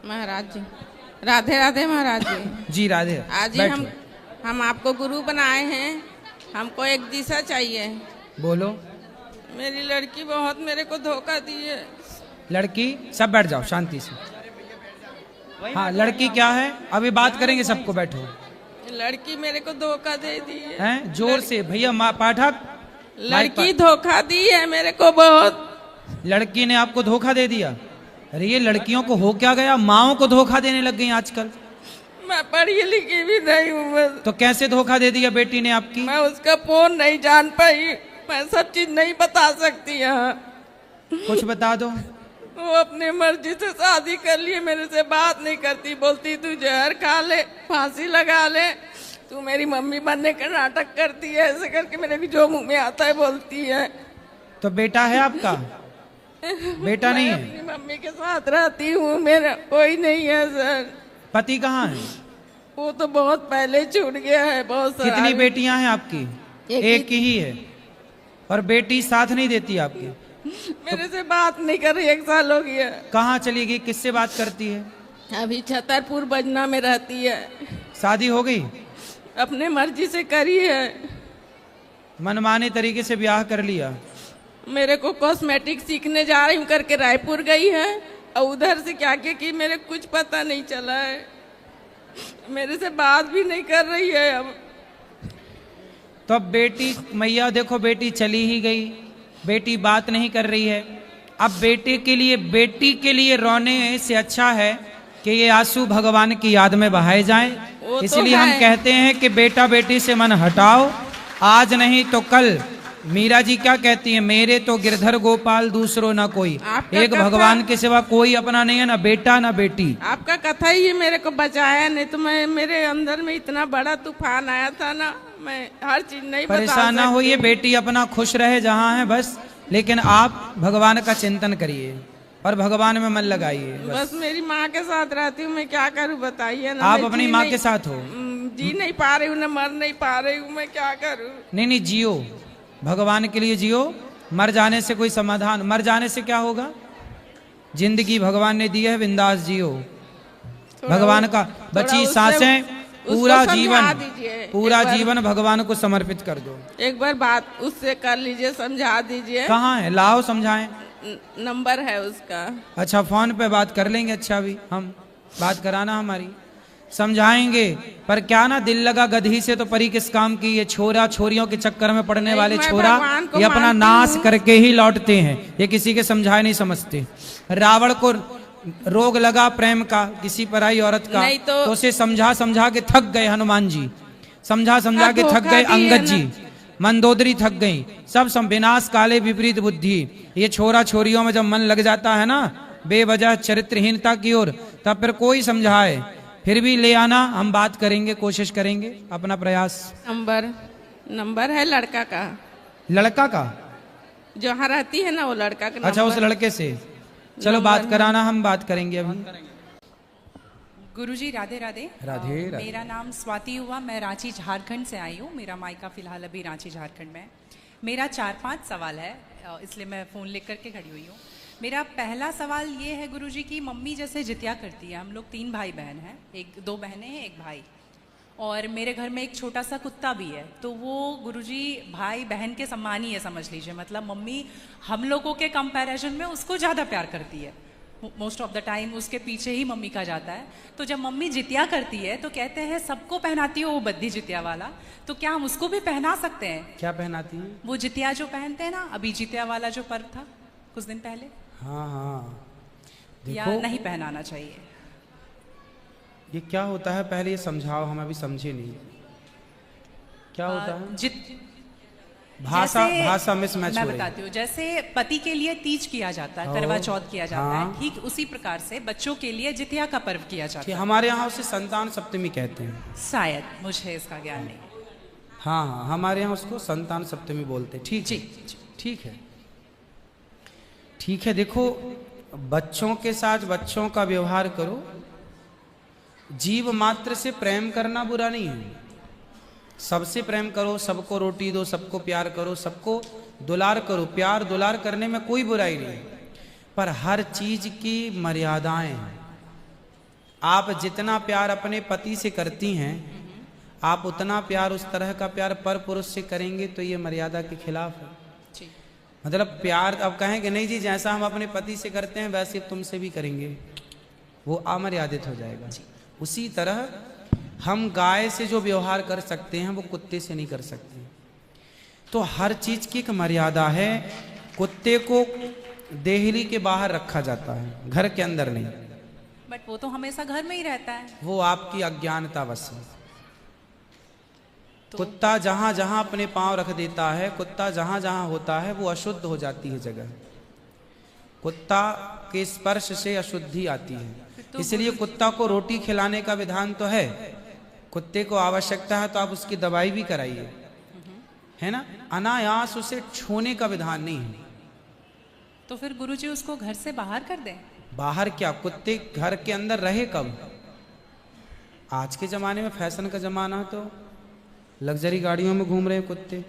महाराज जी, राधे राधे महाराज जी। जी राधे। आज ही हम आपको गुरु बनाए हैं। हमको एक दिशा चाहिए। बोलो। मेरी लड़की बहुत मेरे को धोखा दी है। लड़की, सब बैठ जाओ शांति से। हाँ, लड़की क्या है? अभी बात करेंगे, सबको बैठो। लड़की मेरे को धोखा दे दी है। हैं? जोर से भैया, पाठक। लड़की धोखा दी है मेरे को बहुत। लड़की ने आपको धोखा दे दिया? अरे ये लड़कियों को हो क्या गया, माओ को धोखा देने लग गई आजकल। मैं पढ़ी लिखी भी नहीं हूँ। तो कैसे धोखा दे दिया बेटी ने आपकी? मैं उसका फोन नहीं जान पाई। मैं सब चीज नहीं बता सकती यहाँ। कुछ बता दो। वो अपनी मर्जी से शादी कर लिए, मेरे से बात नहीं करती। बोलती तू जहर खा ले, फांसी लगा ले, तू मेरी मम्मी बनने का नाटक करती है। ऐसे करके मेरे जो मुंह में आता है बोलती है। तो बेटा है आपका? बेटा नहीं है? अपनी मम्मी के साथ रहती हूँ, मेरा कोई नहीं है सर। पति कहाँ है? वो तो बहुत पहले छूट गया है। बहुत सारा। कितनी बेटियां हैं आपकी? एक ही है। और बेटी साथ नहीं देती आपकी? मेरे से बात नहीं कर रही, 1 साल हो गया। कहाँ चली गई? किससे बात करती है? अभी छतरपुर बजना में रहती है। शादी हो गई? अपने मर्जी से करी है। मनमाने तरीके से ब्याह कर लिया? मेरे को कॉस्मेटिक सीखने जा रही हूँ करके रायपुर गई है, और उधर से क्या क्या की मेरे कुछ पता नहीं चला है। मेरे से बात भी नहीं कर रही है अब। तो अब बेटी, मैया देखो, बेटी चली ही गई, बेटी बात नहीं कर रही है। अब बेटी के लिए रोने से अच्छा है कि ये आंसू भगवान की याद में बहाए जाएं। इसलिए हम कहते हैं कि बेटा बेटी से मन हटाओ, आज नहीं तो कल। मीरा जी क्या कहती है? मेरे तो गिरधर गोपाल दूसरो ना कोई, एक भगवान के सिवा कोई अपना नहीं है, ना बेटा ना बेटी। आपका कथा ही मेरे को बचाया, नहीं तो मैं, मेरे अंदर में इतना बड़ा तूफान आया था ना, मैं हर चीज नहीं बता सकती। परेशान ना होइए, बेटी अपना खुश रहे जहाँ है बस। लेकिन आप भगवान का चिंतन करिए और भगवान में मन लगाइए बस। मेरी माँ के साथ रहती हूँ, मैं क्या करूँ बताइए ना। आप अपनी माँ के साथ हो? जी नहीं पा रही हूँ ना, मर नहीं पा रही हूँ, मैं क्या करूँ? नहीं, जियो, भगवान के लिए जियो। मर जाने से कोई समाधान, मर जाने से क्या होगा? जिंदगी भगवान ने दी है, बिंदास जियो। भगवान का बची सांसें, पूरा जीवन भगवान को समर्पित कर दो। एक बार बात उससे कर लीजिए, समझा दीजिए। कहाँ है? लाओ समझाएं। नंबर है उसका। अच्छा, फोन पे बात कर लेंगे। अच्छा, भी हम बात कराना, हमारी समझाएंगे। पर क्या ना, दिल लगा गधी से तो परी किस काम की। ये छोरा छोरियों के चक्कर में पड़ने वाले छोरा ये अपना नाश करके ही लौटते हैं। ये किसी के समझाए नहीं समझते। रावण को रोग लगा प्रेम का, किसी पराई औरत का, तो उसे समझा समझा के थक गए हनुमान जी, समझा समझा के थक गए अंगद जी, मंदोदरी थक गई। सब विनाश काले विपरीत बुद्धि। ये छोरा छोरियों में जब मन लग जाता है ना बेवजह चरित्रहीनता की ओर, तब फिर कोई समझाए फिर भी ले आना। हम बात करेंगे, कोशिश करेंगे, अपना प्रयास। नंबर है लड़का का। लड़का का? जो यहाँ रहती है ना वो लड़का का। अच्छा, उस लड़के से चलो बात कराना, हम बात करेंगे अभी। गुरुजी राधे राधे। राधे राधे। मेरा नाम स्वाति हुआ, मैं रांची झारखंड से आई हूँ। मेरा मायका फिलहाल अभी रांची झारखंड में है। मेरा 4-5 सवाल है, इसलिए मैं फ़ोन लेकर करके खड़ी हुई हूँ। मेरा पहला सवाल ये है गुरुजी की मम्मी जैसे जितिया करती है। हम लोग 3 भाई बहन हैं, 2 बहनें हैं, 1 भाई, और मेरे घर में एक छोटा सा कुत्ता भी है। तो वो गुरुजी भाई बहन के समान ही है, समझ लीजिए। मतलब मम्मी हम लोगों के कंपैरिजन में उसको ज़्यादा प्यार करती है। मोस्ट ऑफ द टाइम उसके पीछे ही मम्मी का जाता है। तो जब मम्मी जितिया करती है तो कहते हैं सबको पहनाती हो वो बद्धी जितिया वाला, तो क्या हम उसको भी पहना सकते हैं? क्या पहनाती है? वो जितिया जो पहनते हैं ना, अभी जितिया वाला जो पर्व था कुछ दिन पहले। हाँ, या नहीं पहनाना चाहिए? ये क्या होता है पहले ये समझाओ, हम अभी समझे नहीं। क्या होता है? भाषा मिसमैच हो रही है। मैं बताती हूँ। जैसे पति के लिए तीज किया जाता है, करवा चौथ किया जाता है, ठीक उसी प्रकार से बच्चों के लिए जितिया का पर्व किया जाता है। हमारे यहाँ उसे संतान सप्तमी कहते हैं शायद, मुझे इसका ज्ञान नहीं। हाँ, हमारे यहाँ उसको संतान सप्तमी बोलते हैं। ठीक जी, ठीक है, ठीक है। देखो, बच्चों के साथ बच्चों का व्यवहार करो। जीव मात्र से प्रेम करना बुरा नहीं है। सबसे प्रेम करो, सबको रोटी दो, सबको प्यार करो, सबको दुलार करो। प्यार दुलार करने में कोई बुराई नहीं, पर हर चीज की मर्यादाएं हैं। आप जितना प्यार अपने पति से करती हैं, आप उतना प्यार, उस तरह का प्यार पर पुरुष से करेंगे तो ये मर्यादा के खिलाफ है। जी। मतलब प्यार अब कहें कि नहीं जी जैसा हम अपने पति से करते हैं वैसे तुमसे भी करेंगे, वो अमर्यादित हो जाएगा। उसी तरह हम गाय से जो व्यवहार कर सकते हैं वो कुत्ते से नहीं कर सकते। तो हर चीज की एक मर्यादा है। कुत्ते को देहली के बाहर रखा जाता है, घर के अंदर नहीं। बट वो तो हमेशा घर में ही रहता है। वो आपकी अज्ञानतावश है। कुत्ता जहां जहां अपने पांव रख देता है, कुत्ता जहां जहां होता है, वो अशुद्ध हो जाती है जगह। कुत्ता के स्पर्श से अशुद्धि आती है। इसलिए कुत्ता को रोटी खिलाने का विधान तो है। कुत्ते को आवश्यकता है तो आप उसकी दवाई भी कराइए, है ना। अनायास उसे छूने का विधान नहीं है। तो फिर गुरुजी उसको घर से बाहर कर दें। बाहर क्या, कुत्ते घर के अंदर रहे कब? आज के जमाने में फैशन का जमाना, तो लग्जरी गाड़ियों में घूम रहे कुत्ते।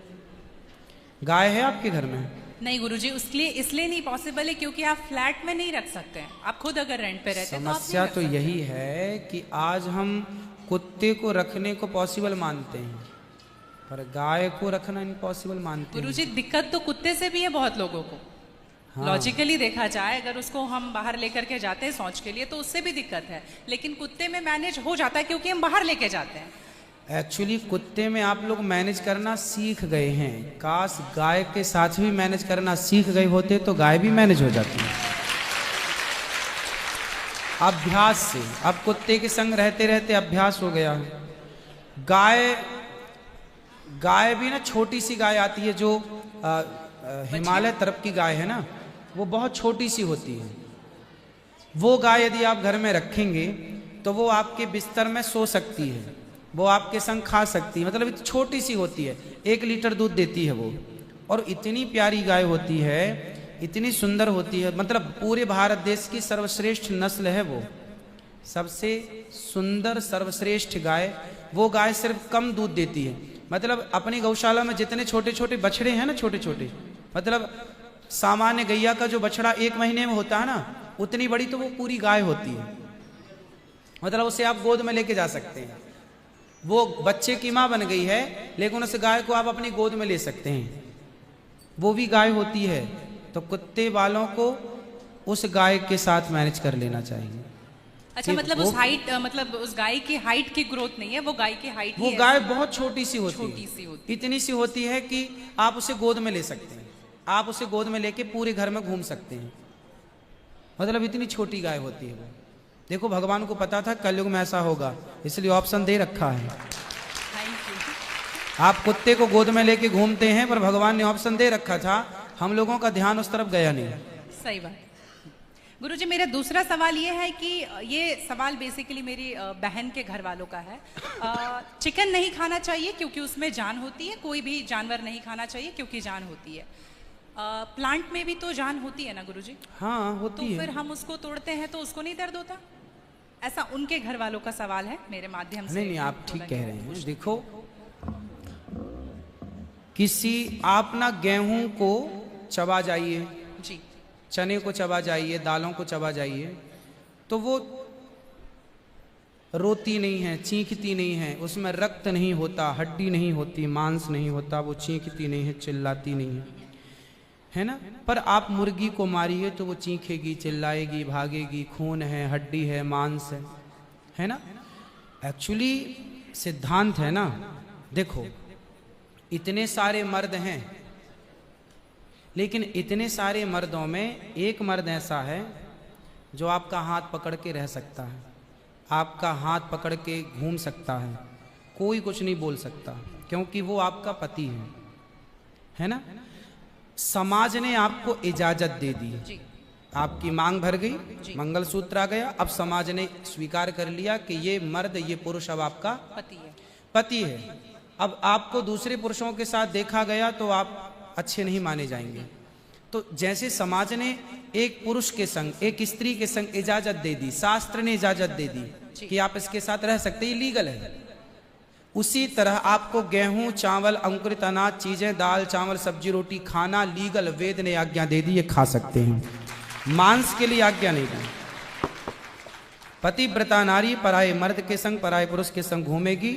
गाय है आपके घर में? नहीं गुरुजी, उसके लिए इसलिए नहीं पॉसिबल है क्योंकि आप फ्लैट में नहीं रख सकते हैं। आप खुद अगर रेंट पे रहते हैं तो आप समस्या नहीं तो रख सकते। यही है कि आज हम कुत्ते को रखने को पॉसिबल मानते हैं पर गाय को रखना इम्पॉसिबल मानते हैं। गुरुजी दिक्कत तो कुत्ते से भी है बहुत लोगों को। हाँ। लॉजिकली देखा जाए, अगर उसको हम बाहर लेकर के जाते हैं शौच के लिए तो उससे भी दिक्कत है, लेकिन कुत्ते में मैनेज हो जाता है क्योंकि हम बाहर लेके जाते हैं। एक्चुअली कुत्ते में आप लोग मैनेज करना सीख गए हैं। काश गाय के साथ भी मैनेज करना सीख गए होते तो गाय भी मैनेज हो जाती है अभ्यास से। अब कुत्ते के संग रहते रहते अभ्यास हो गया। गाय भी ना छोटी सी गाय आती है जो हिमालय तरफ की गाय है ना, वो बहुत छोटी सी होती है। वो गाय यदि आप घर में रखेंगे तो वो आपके बिस्तर में सो सकती है, वो आपके संग खा सकती है। मतलब इतनी छोटी सी होती है, 1 लीटर दूध देती है वो, और इतनी प्यारी गाय होती है, इतनी सुंदर होती है। मतलब पूरे भारत देश की सर्वश्रेष्ठ नस्ल है वो, सबसे सुंदर सर्वश्रेष्ठ गाय। वो गाय सिर्फ कम दूध देती है। मतलब अपनी गौशाला में जितने छोटे छोटे बछड़े हैं ना, छोटे छोटे, मतलब सामान्य गैया का जो बछड़ा 1 महीने में होता है ना, उतनी बड़ी तो वो पूरी गाय होती है। मतलब उसे आप गोद में लेके जा सकते हैं। वो बच्चे की माँ बन गई है, लेकिन उस गाय को आप अपनी गोद में ले सकते हैं, वो भी गाय होती है। तो कुत्ते वालों को उस गाय के साथ मैनेज कर लेना चाहिए। अच्छा, मतलब उस हाइट, मतलब उस गाय की हाइट की ग्रोथ नहीं है, वो गाय की हाइट, वो गाय बहुत छोटी सी होती है, छोटी सी होती, इतनी सी होती है कि आप उसे गोद में ले सकते हैं। आप उसे गोद में लेके पूरे घर में घूम सकते हैं। मतलब इतनी छोटी गाय होती है वो। देखो भगवान को पता था कलयुग में ऐसा होगा, इसलिए ऑप्शन दे रखा है। आप कुत्ते को गोद में लेके घूमते हैं, पर भगवान ने ऑप्शन दे रखा था, हम लोगों का ध्यान उस तरफ गया नहीं। सही बात। गुरुजी, मेरा दूसरा सवाल ये है कि ये सवाल बेसिकली मेरी बहन के घर वालों का है। चिकन नहीं खाना चाहिए क्योंकि उसमें जान होती है, कोई भी जानवर नहीं खाना चाहिए क्योंकि जान होती है। प्लांट में भी तो जान होती है ना गुरुजी? हाँ होती है। तो फिर हम उसको तोड़ते हैं तो उसको नहीं दर्द होता? ऐसा उनके घर वालों का सवाल है, मेरे माध्यम से। नहीं, आप ठीक कह रहे हैं। देखो, किसी आप ना गेहूं को चबा जाइए जी, चने को चबा जाइए, दालों को चबा जाइए, तो वो रोती नहीं है, चीखती नहीं है, उसमें रक्त नहीं होता, हड्डी नहीं होती, मांस नहीं होता, वो चीखती नहीं है, चिल्लाती नहीं है ना। पर आप मुर्गी को मारिए तो वो चीखेगी, चिल्लाएगी, भागेगी, खून है, हड्डी है, मांस है ना। एक्चुअली सिद्धांत है ना। देखो, इतने सारे मर्द हैं, लेकिन इतने सारे मर्दों में एक मर्द ऐसा है जो आपका हाथ पकड़ के रह सकता है, आपका हाथ पकड़ के घूम सकता है, कोई कुछ नहीं बोल सकता, क्योंकि वो आपका पति है ना। समाज ने आपको इजाजत दे दी, आपकी मांग भर गई, मंगलसूत्र आ गया, अब समाज ने स्वीकार कर लिया कि ये मर्द, ये पुरुष अब आपका पति है। अब आपको दूसरे पुरुषों के साथ देखा गया तो आप अच्छे नहीं माने जाएंगे। तो जैसे समाज ने एक पुरुष के संग, एक स्त्री के संग इजाजत दे दी, शास्त्र ने इजाजत दे दी कि आप इसके साथ रह सकते, ये लीगल है, उसी तरह आपको गेहूं, चावल, अंकुरित अनाज चीजें, दाल, चावल, सब्जी, रोटी खाना लीगल, वेद ने आज्ञा दे दी, ये खा सकते हैं। मांस के लिए आज्ञा नहीं दी। पतिव्रता नारी पराये मर्द के संग, पराये पुरुष के संग घूमेगी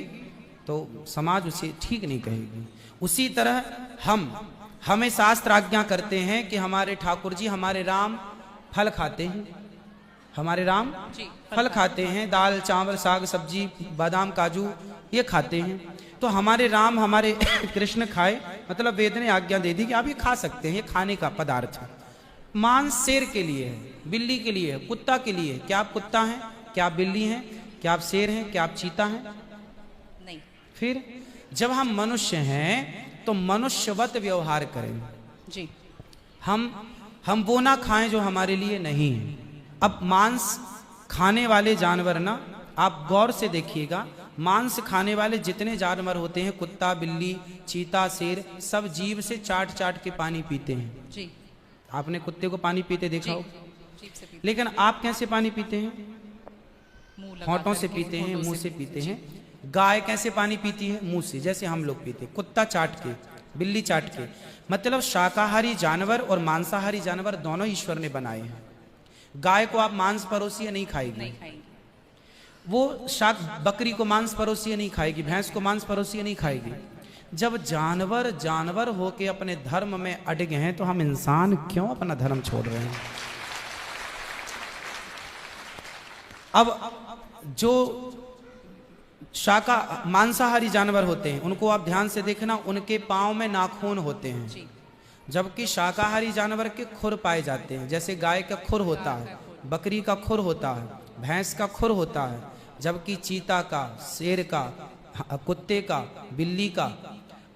तो समाज उसे ठीक नहीं कहेगी। उसी तरह हमें शास्त्र आज्ञा करते हैं कि हमारे ठाकुर जी, हमारे राम फल खाते हैं, हमारे राम फल खाते हैं, दाल चावल साग सब्जी बादाम काजू ये खाते हैं। तो हमारे राम हमारे कृष्ण खाए, मतलब वेद ने आज्ञा दे दी कि आप ये खा सकते हैं, ये खाने का पदार्थ है। मांस शेर के लिए है, बिल्ली के लिए है, कुत्ता के लिए है। क्या आप कुत्ता हैं? क्या आप बिल्ली हैं? क्या आप शेर हैं? क्या आप चीता हैं? नहीं। फिर जब हम मनुष्य हैं तो मनुष्यवत व्यवहार करें जी। हम वो ना खाएं जो हमारे लिए नहीं है। अब मांस खाने वाले जानवर ना, आप गौर से देखिएगा, मांस खाने वाले जितने जानवर होते हैं, कुत्ता बिल्ली चीता शेर, सब जीभ से चाट चाट के पानी पीते हैं जी। आपने कुत्ते को पानी पीते देखा हो? जीभ से पीते। लेकिन आप कैसे पानी पीते हैं? मुंह लगा होंठों से करके, पीते हैं, होंठों मुंह से पीते हैं। गाय कैसे पानी पीती है? मुंह से, जैसे हम लोग पीते। कुत्ता चाट के, बिल्ली चाट के। मतलब शाकाहारी जानवर और मांसाहारी जानवर दोनों ईश्वर ने बनाए हैं। गाय को आप मांस परोसिए नहीं खाएगी, नहीं खाएंगे। वो शाक बकरी को मांस परोसिए नहीं खाएगी, भैंस को मांस परोसिए नहीं खाएगी। जब जानवर होके अपने धर्म में अड़े हैं तो हम इंसान क्यों अपना धर्म छोड़ रहे हैं? अब जो मांसाहारी जानवर होते हैं उनको आप ध्यान से देखना, उनके पांव में नाखून होते हैं, जबकि शाकाहारी जानवर के खुर पाए जाते हैं। जैसे गाय का खुर होता है, बकरी का खुर होता है, भैंस का खुर होता है, जबकि चीता का, शेर का, कुत्ते का, बिल्ली का।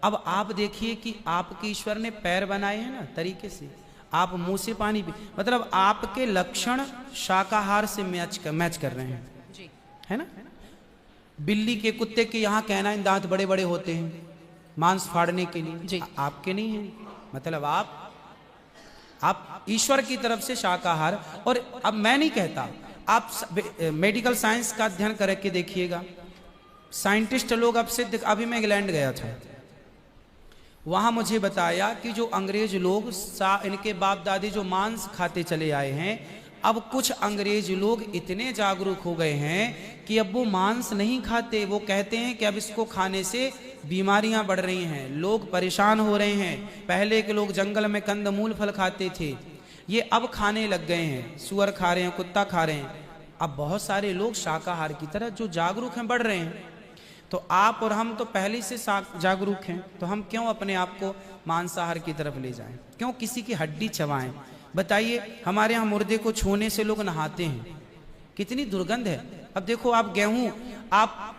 अब आप देखिए कि आपके ईश्वर ने पैर बनाए हैं ना तरीके से, आप मुंह से पानी पी, मतलब आपके लक्षण शाकाहार से मैच कर रहे हैं जी। है ना? बिल्ली के कुत्ते के यहाँ कैनाइन दांत बड़े बड़े होते हैं मांस फाड़ने के लिए जी। आपके नहीं है। मतलब आप ईश्वर की तरफ से शाकाहार। और अब मैं नहीं कहता, आप मेडिकल साइंस का अध्ययन करके देखिएगा, साइंटिस्ट लोग अब सिद्ध, अभी मैं इंग्लैंड गया था, वहां मुझे बताया कि जो अंग्रेज लोग इनके बाप दादी जो मांस खाते चले आए हैं, अब कुछ अंग्रेज लोग इतने जागरूक हो गए हैं कि अब वो मांस नहीं खाते। वो कहते हैं कि अब इसको खाने से बीमारियां बढ़ रही हैं, लोग परेशान हो रहे हैं। पहले के लोग जंगल में कंदमूल फल खाते थे, ये अब खाने लग गए हैं, सुअर खा रहे हैं, कुत्ता खा रहे हैं। अब बहुत सारे लोग शाकाहार की तरह जो जागरूक हैं बढ़ रहे हैं। तो आप और हम तो पहले से जागरूक हैं, तो हम क्यों अपने आप को मांसाहार की तरफ ले जाएं? क्यों किसी की हड्डी चबाएं? बताइए, हमारे यहाँ मुर्दे को छूने से लोग नहाते हैं, कितनी दुर्गंध है। अब देखो, आप गेहूं, आप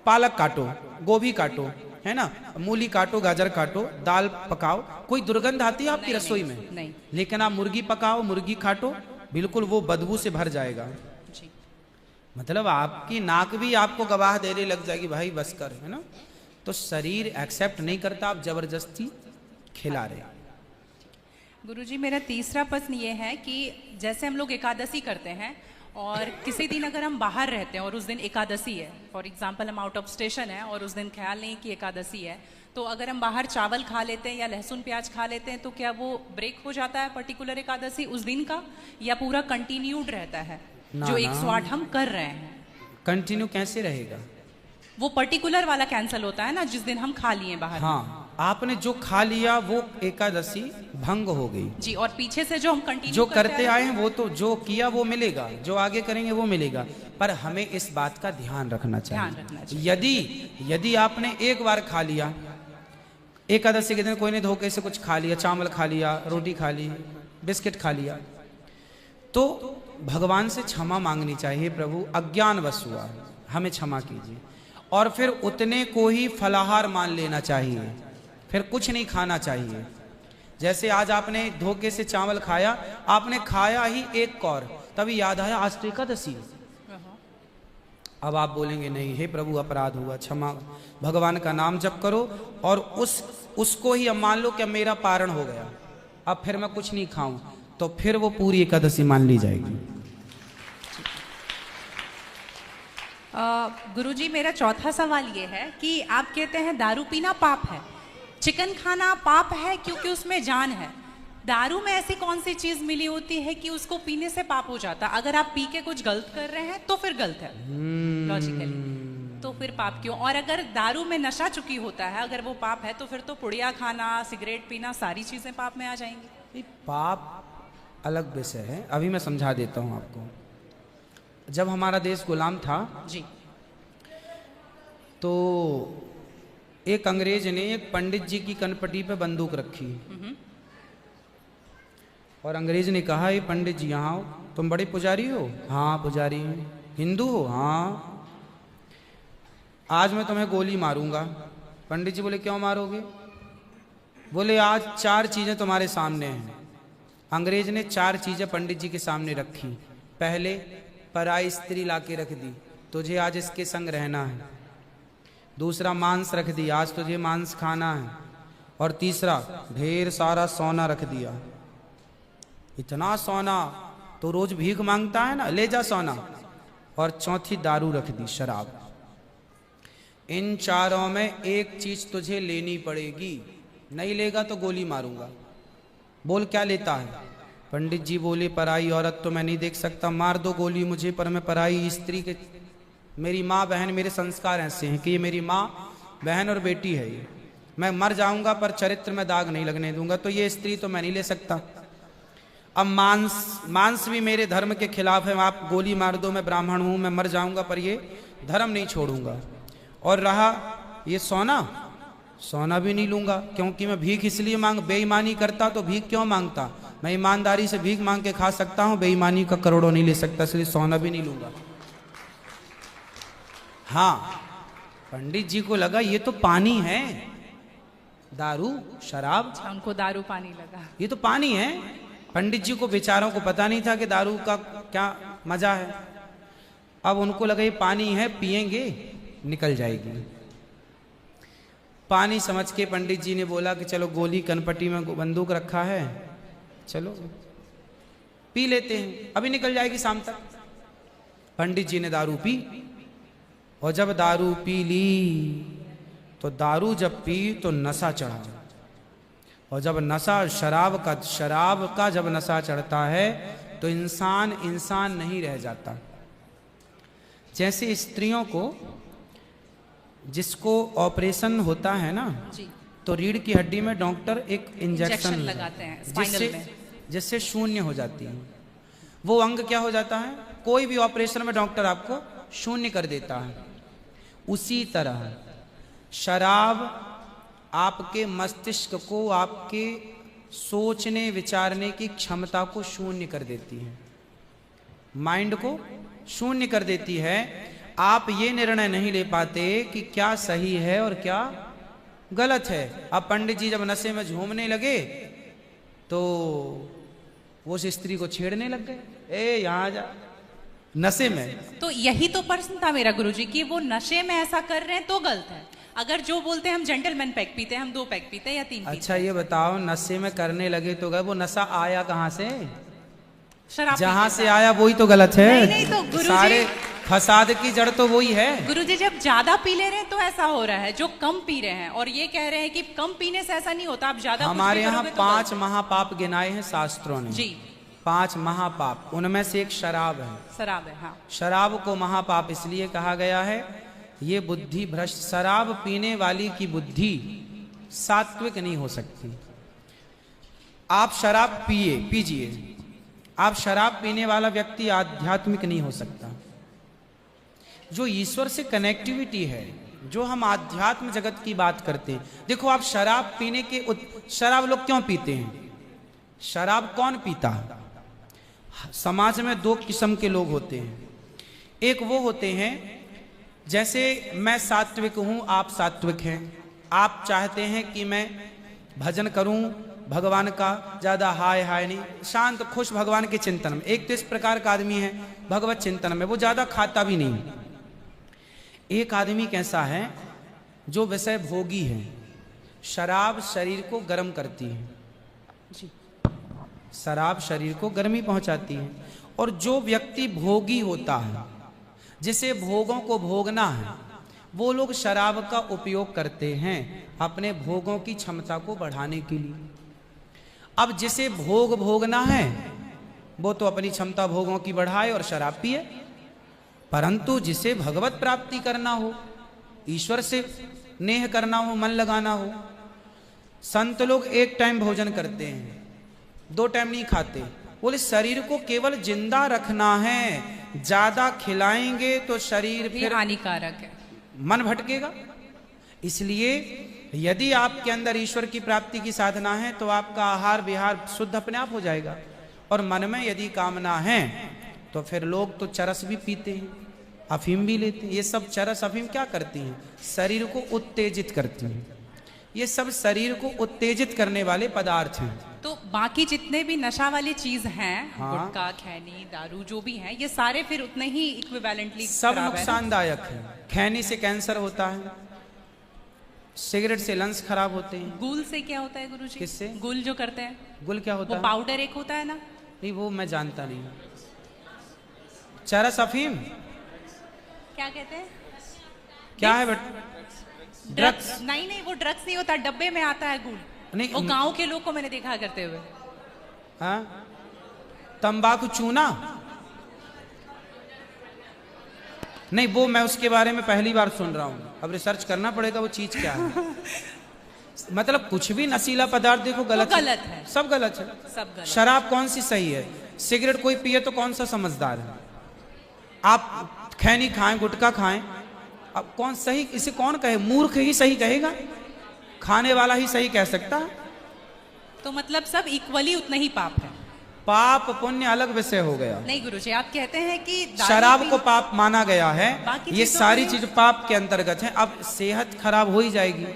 पालक काटो, गोभी काटो, है ना, मूली काटो, गाजर काटो, दाल पकाओ, कोई दुर्गंध आती है आपकी रसोई में? नहीं। लेकिन आप मुर्गी पकाओ, मुर्गी काटो, बिल्कुल वो बदबू से भर जाएगा। जी। मतलब आपकी नाक भी आपको गवाह देने लग जाएगी, भाई बस कर, है ना? तो शरीर एक्सेप्ट नहीं करता, आप जबरदस्ती खिला रहे। गुरुजी, मेरा तीसरा प्रश्न ये है कि जैसे हम लोग एकादशी करते हैं और किसी दिन अगर हम बाहर रहते हैं और उस दिन एकादशी है, फॉर एग्जांपल हम आउट ऑफ स्टेशन है और उस दिन ख्याल नहीं कि एकादशी है, तो अगर हम बाहर चावल खा लेते हैं या लहसुन प्याज खा लेते हैं तो क्या वो ब्रेक हो जाता है पर्टिकुलर एकादशी उस दिन का, या पूरा कंटिन्यूड रहता है? जो 108 हम कर रहे हैं कंटिन्यू कैसे रहेगा? वो पर्टिकुलर वाला कैंसिल होता है ना जिस दिन हम खा लिए बाहर। हाँ, आपने जो खा लिया वो एकादशी भंग हो गई जी। और पीछे से जो हम कंटिन्यू जो करते आए हैं वो तो जो किया वो मिलेगा, जो आगे करेंगे वो मिलेगा। पर हमें इस बात का ध्यान रखना चाहिए। यदि आपने एक बार खा लिया, एकादशी के दिन कोई ने धोखे से कुछ खा लिया, चावल खा लिया, रोटी खा ली, बिस्किट खा लिया, तो भगवान से क्षमा मांगनी चाहिए, प्रभु अज्ञानवश हुआ, हमें क्षमा कीजिए। और फिर उतने को ही फलाहार मान लेना चाहिए, फिर कुछ नहीं खाना चाहिए। जैसे आज आपने धोखे से चावल खाया, आपने खाया ही एक कौर, तभी याद आया आज तो एकादशी। अब आप बोलेंगे नहीं, हे प्रभु अपराध हुआ, क्षमा, भगवान का नाम जप करो और उसको ही अब मान लो कि मेरा पारण हो गया, अब फिर मैं कुछ नहीं खाऊं, तो फिर वो पूरी एकादशी मान ली जाएगी। गुरुजी, मेरा चौथा सवाल ये है कि आप कहते हैं दारू पीना पाप है, चिकन खाना पाप है क्योंकि उसमें जान है, दारू में ऐसी कौन सी चीज मिली होती है कि उसको पीने से पाप हो जाता? अगर आप पी के कुछ गलत कर रहे हैं तो फिर गलत है लॉजिकली, तो फिर पाप क्यों? और अगर दारू में नशा चुकी होता है, अगर वो पाप है, तो फिर तो पुड़िया खाना, सिगरेट पीना, सारी चीजें पाप में आ जाएंगी। पाप अलग विषय है, अभी मैं समझा देता हूं आपको। जब हमारा देश गुलाम था जी, तो एक अंग्रेज ने एक पंडित जी की कनपटी पे बंदूक रखी और अंग्रेज ने कहा, ये पंडित जी यहाँ आओ, तुम बड़े पुजारी हो? हाँ पुजारी हूँ। हिंदू हो? हाँ। आज मैं तुम्हें गोली मारूंगा। पंडित जी बोले, क्यों मारोगे? बोले, आज 4 चीजें तुम्हारे सामने हैं। अंग्रेज ने 4 चीजें पंडित जी के सामने रखी। पहले, पराई स्त्री लाके रख दी, तुझे आज इसके संग रहना है। दूसरा, मांस रख दी, आज तुझे मांस खाना है। और तीसरा, ढेर सारा सोना रख दिया। इतना सोना तो रोज भीख मांगता है ना, ले जा सोना। और चौथी, दारू रख दी, शराब। इन 4 में एक चीज तुझे लेनी पड़ेगी, नहीं लेगा तो गोली मारूंगा। बोल क्या लेता है? पंडित जी बोले, पराई औरत तो मैं नहीं देख सकता, मार दो गोली मुझे, पर मैं पराई स्त्री के, मेरी माँ बहन, मेरे संस्कार ऐसे हैं कि ये मेरी माँ बहन और बेटी है, ये मैं मर जाऊंगा पर चरित्र में दाग नहीं लगने दूंगा, तो ये स्त्री तो मैं नहीं ले सकता। अब मांस भी मेरे धर्म के खिलाफ है, आप गोली मार दो, मैं ब्राह्मण हूं, मैं मर जाऊंगा पर ये धर्म नहीं छोड़ूंगा। और रहा ये सोना भी नहीं लूंगा, क्योंकि मैं भीख इसलिए बेईमानी करता तो भीख क्यों मांगता? मैं ईमानदारी से भीख मांग के खा सकता हूं, बेईमानी का करोड़ों नहीं ले सकता, इसलिए सोना भी नहीं लूंगा। हाँ, पंडित जी को लगा ये तो पानी है, दारू शराब, उनको दारू पानी लगा, ये तो पानी है। पंडित जी को बेचारों को पता नहीं था कि दारू का क्या मजा है। अब उनको लगा ये पानी है, पिएंगे निकल जाएगी। पानी समझ के पंडित जी ने बोला कि चलो, गोली कनपटी में बंदूक रखा है, चलो पी लेते हैं, अभी निकल जाएगी शाम तक। पंडित जी ने दारू पी, और जब दारू पी ली तो दारू जब पी तो नशा चढ़ा, और जब नशा शराब का जब नशा चढ़ता है तो इंसान नहीं रह जाता। जैसे स्त्रियों को, जिसको ऑपरेशन होता है ना, तो रीढ़ की हड्डी में डॉक्टर एक इंजेक्शन लगाते हैं स्पाइनल में, जिससे शून्य हो जाती है। वो अंग क्या हो जाता है? कोई भी ऑपरेशन में डॉक्टर आपको शून्य कर देता है। उसी तरह शराब आपके मस्तिष्क को, आपके सोचने विचारने की क्षमता को शून्य कर देती है, माइंड को शून्य कर देती है। आप ये निर्णय नहीं ले पाते कि क्या सही है और क्या गलत है। अब पंडित जी जब नशे में झूमने लगे तो वो उस स्त्री को छेड़ने लग गए, ए यहाँ जा, नशे में। तो यही तो प्रश्न था मेरा गुरुजी कि वो नशे में ऐसा कर रहे हैं तो गलत है। अगर जो बोलते हैं हम जेंटलमैन पैक पीते हैं, हम 2 पैक पीते हैं या 3 अच्छा ये बताओ, नशे में करने लगे तो गए, वो नशा आया कहाँ से? शराब जहां से आया वही तो गलत है। नहीं तो गुरुजी, सारे फसाद की जड़ तो वही है। गुरुजी जब ज्यादा पी ले रहे हैं तो ऐसा हो रहा है, जो कम पी रहे हैं और ये कह रहे हैं कि कम पीने से ऐसा नहीं होता, आप ज्यादा हमारे यहाँ 5 महापाप गिनाए हैं शास्त्रों ने जी। 5 महापाप, उनमें से एक शराब है। शराब है, हाँ। शराब को महापाप इसलिए कहा गया है, ये बुद्धि भ्रष्ट, शराब पीने वाली की बुद्धि सात्विक नहीं हो सकती। आप शराब पीजिए, आप शराब पीने वाला व्यक्ति आध्यात्मिक नहीं हो सकता। जो ईश्वर से कनेक्टिविटी है, जो हम आध्यात्म जगत की बात करते हैं, देखो आप शराब पीने के शराब लोग क्यों पीते हैं? शराब कौन पीता है? समाज में 2 किस्म के लोग होते हैं। एक वो होते हैं, जैसे मैं सात्विक हूं, आप सात्विक हैं, आप चाहते हैं कि मैं भजन करूं भगवान का, ज्यादा हाय हाय नहीं, शांत खुश भगवान के चिंतन में। एक तो इस प्रकार का आदमी है भगवत चिंतन में, वो ज्यादा खाता भी नहीं। एक आदमी कैसा है जो विषय भोगी है। शराब शरीर को गर्म करती है जी, शराब शरीर को गर्मी पहुंचाती है। और जो व्यक्ति भोगी होता है, जिसे भोगों को भोगना है, वो लोग शराब का उपयोग करते हैं अपने भोगों की क्षमता को बढ़ाने के लिए। अब जिसे भोग भोगना है वो तो अपनी क्षमता भोगों की बढ़ाए और शराब पिए, परंतु जिसे भगवत प्राप्ति करना हो, ईश्वर से नेह करना हो, मन लगाना हो, संत लोग एक टाइम भोजन करते हैं, 2 टाइम नहीं खाते। बोले शरीर को केवल जिंदा रखना है, ज्यादा खिलाएंगे तो शरीर फिर हानिकारक है, मन भटकेगा। इसलिए यदि आपके अंदर ईश्वर की प्राप्ति की साधना है तो आपका आहार विहार शुद्ध अपने आप हो जाएगा। और मन में यदि कामना है तो फिर लोग तो चरस भी पीते हैं, अफीम भी लेते हैं। ये सब चरस अफीम क्या करती हैं? शरीर को उत्तेजित करती हैं। ये सब शरीर को उत्तेजित करने वाले पदार्थ हैं। तो बाकी जितने भी नशा वाली चीज हैं, हाँ। गुटखा, खैनी, दारू जो भी हैं, ये सारे फिर उतने ही इक्विवेलेंटली सब नुकसानदायक है। खैनी से कैंसर होता है, सिगरेट से लंग्स खराब होते हैं। गुल से क्या होता है गुरुजी? किससे? गुल जो करते हैं, गुल क्या होता वो है? पाउडर एक होता है ना? नहीं, वो मैं जानता नहीं। चरस अफीम क्या कहते हैं? क्या है बेटा? ड्रग्स? नहीं नहीं, वो ड्रग्स नहीं होता, डब्बे में आता है गुल। नहीं, वो गांव के लोग को मैंने देखा करते हुए। हाँ, तंबाकू चूना? नहीं, वो मैं उसके बारे में पहली बार सुन रहा हूँ, अब रिसर्च करना पड़ेगा वो चीज क्या है। मतलब कुछ भी नशीला पदार्थ देखो गलत है, सब गलत है, सब गलत। शराब कौन सी सही है? सिगरेट कोई पिए तो कौन सा समझदार है? आप खैनी खाएं, गुटखा खाएं, अब कौन सही? इसे कौन कहे? मूर्ख ही सही कहेगा, खाने वाला ही सही कह सकता है। तो मतलब सब इक्वली उतना ही पाप है। पाप पुण्य अलग विषय हो गया। नहीं गुरुजी, आप कहते हैं कि शराब को पाप माना गया है, ये चीजों सारी में- चीज पाप के अंतर्गत है। अब सेहत खराब हो ही जाएगी।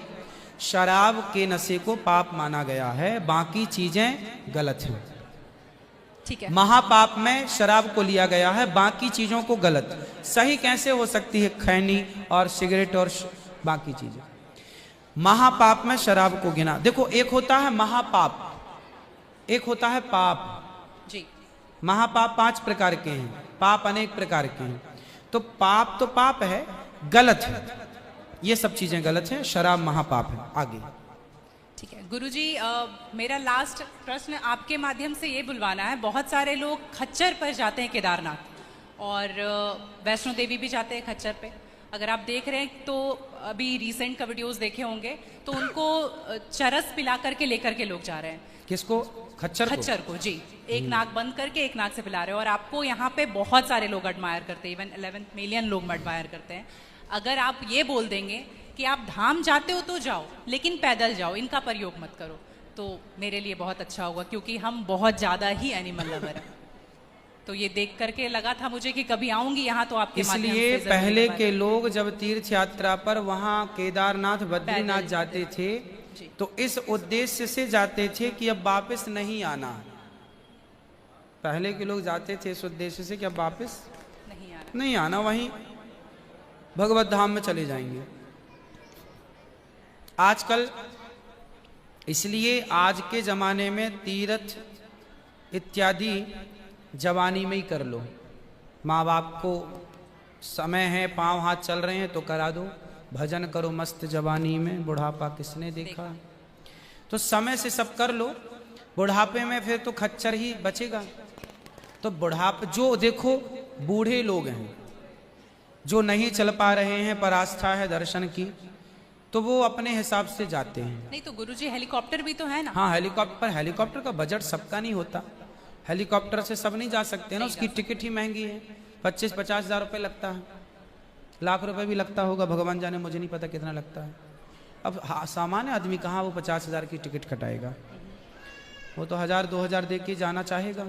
शराब के नशे को पाप माना गया है, बाकी चीजें गलत हैं। ठीक है, महापाप में शराब को लिया गया है, बाकी चीजों को गलत। सही कैसे हो सकती है खैनी और सिगरेट और बाकी चीजें? महापाप में शराब को गिना। देखो, एक होता है महापाप, एक होता है पाप जी। महापाप 5 प्रकार के हैं, पाप अनेक प्रकार के हैं। तो पाप है, गलत है, ये सब चीजें गलत हैं। शराब महापाप है। आगे ठीक है गुरुजी, मेरा लास्ट प्रश्न आपके माध्यम से ये बुलवाना है। बहुत सारे लोग खच्चर पर जाते हैं केदारनाथ, और वैष्णो देवी भी जाते हैं खच्चर पे। अगर आप देख रहे हैं तो अभी रिसेंट का वीडियोस देखे होंगे, तो उनको चरस पिला करके लेकर के लोग जा रहे हैं। किसको? खच्चर को जी, एक नाक बंद करके एक नाक से पिला रहे हैं। और आपको यहाँ पे बहुत सारे लोग एडमायर करते हैं, इवन 11 मिलियन लोग एडमायर करते हैं। अगर आप ये बोल देंगे कि आप धाम जाते हो तो जाओ, लेकिन पैदल जाओ, इनका प्रयोग मत करो, तो मेरे लिए बहुत अच्छा होगा, क्योंकि हम बहुत ज़्यादा ही एनिमल लवर हैं। तो ये देख करके लगा था मुझे कि कभी आऊंगी यहाँ तो आपके माध्यम से इसलिए जरूर पहले एक बार- के लोग जब तीर्थ यात्रा पर वहां केदारनाथ बद्रीनाथ जाते थे तो इस उद्देश्य से जाते थे कि अब वापस नहीं आना। पहले के लोग जाते थे इस उद्देश्य से कि अब वापस नहीं आना, वहीं भगवत धाम में चले जाएंगे। आजकल इसलिए आज के जमाने में तीर्थ इत्यादि जवानी में ही कर लो। माँ बाप को समय है, पांव हाथ चल रहे हैं तो करा दो, भजन करो मस्त जवानी में, बुढ़ापा किसने देखा। तो समय से सब कर लो, बुढ़ापे में फिर तो खच्चर ही बचेगा। तो बुढ़ापे जो देखो बूढ़े लोग हैं जो नहीं चल पा रहे हैं पर आस्था है दर्शन की, तो वो अपने हिसाब से जाते हैं। नहीं तो गुरुजी हेलीकॉप्टर भी तो है ना? हाँ, हेलीकॉप्टर का बजट सबका नहीं होता। हेलीकॉप्टर से सब नहीं जा सकते ना, उसकी टिकट ही महंगी है, 25-50 हज़ार रुपये लगता है, लाख रुपए भी लगता होगा, भगवान जाने, मुझे नहीं पता कितना लगता है। अब सामान्य आदमी कहाँ वो 50 हज़ार की टिकट कटाएगा, वो तो 1000-2000 दे के जाना चाहेगा।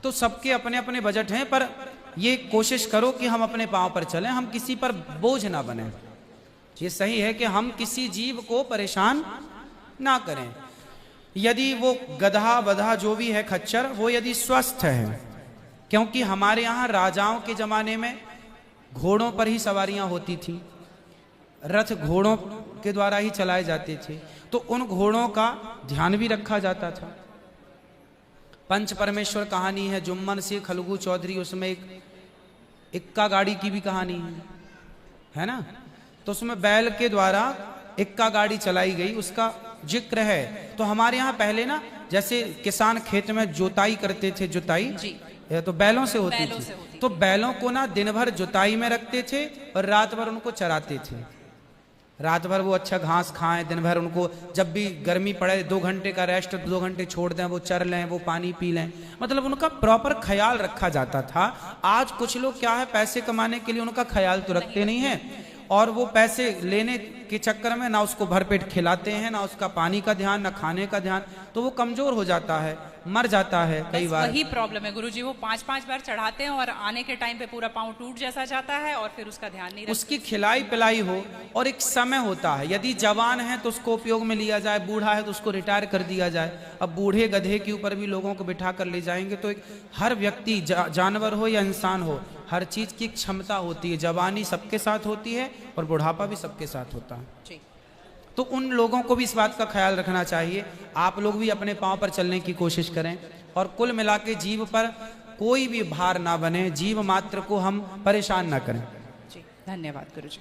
तो सबके अपने अपने बजट हैं, पर ये कोशिश करो कि हम अपने पाँव पर चलें, हम किसी पर बोझ ना बने। ये सही है कि हम किसी जीव को परेशान ना करें। यदि वो गधा बधा जो भी है खच्चर, वो यदि स्वस्थ है, क्योंकि हमारे यहाँ राजाओं के जमाने में घोड़ों पर ही सवारियां होती थी, रथ घोड़ों के द्वारा ही चलाए जाते थे, तो उन घोड़ों का ध्यान भी रखा जाता था। पंच परमेश्वर कहानी है, जुम्मन से खलगू चौधरी, उसमें एक इक्का गाड़ी की भी कहानी है ना। तो उसमें बैल के द्वारा इक्का गाड़ी चलाई गई, उसका जिक्र है। तो हमारे यहाँ पहले ना जैसे किसान खेत में जोताई करते थे, जुताई जी। तो बैलों से होती बैलों थी, से होती तो बैलों को ना दिन भर जुताई में रखते थे और रात भर उनको चराते थे। रात भर वो अच्छा घास खाएं, दिन भर उनको जब भी गर्मी पड़े 2 घंटे का रेस्ट, 2 घंटे छोड़ दें, वो चर लें, वो पानी पी लें, मतलब उनका प्रॉपर ख्याल रखा जाता था। आज कुछ लोग क्या है, पैसे कमाने के लिए उनका ख्याल तो रखते नहीं है, और वो पैसे लेने के चक्कर में ना उसको भरपेट खिलाते हैं, ना उसका पानी का ध्यान, ना खाने का ध्यान, तो वो कमजोर हो जाता है, मर जाता है कई बार। वही प्रॉब्लम है गुरुजी, वो 5-5 बार चढ़ाते हैं और आने के टाइम पे पूरा पाँव टूट जैसा जाता है और फिर उसका ध्यान नहीं रखते। उसकी खिलाई पिलाई हो, और एक समय होता है, यदि जवान है तो उसको उपयोग में लिया जाए, बूढ़ा है तो उसको रिटायर कर दिया जाए। अब बूढ़े गधे के ऊपर भी लोगों को बिठा कर ले जाएंगे तो एक हर व्यक्ति जानवर हो या इंसान हो, हर चीज की क्षमता होती है। जवानी सबके साथ होती है और बुढ़ापा भी सबके साथ होता है। जी। तो उन लोगों को भी इस बात का ख्याल रखना चाहिए। आप लोग भी अपने पांव पर चलने की कोशिश करें, और कुल मिला के जीव पर कोई भी भार ना बने, जीव मात्र को हम परेशान ना करें। जी, धन्यवाद गुरुजी।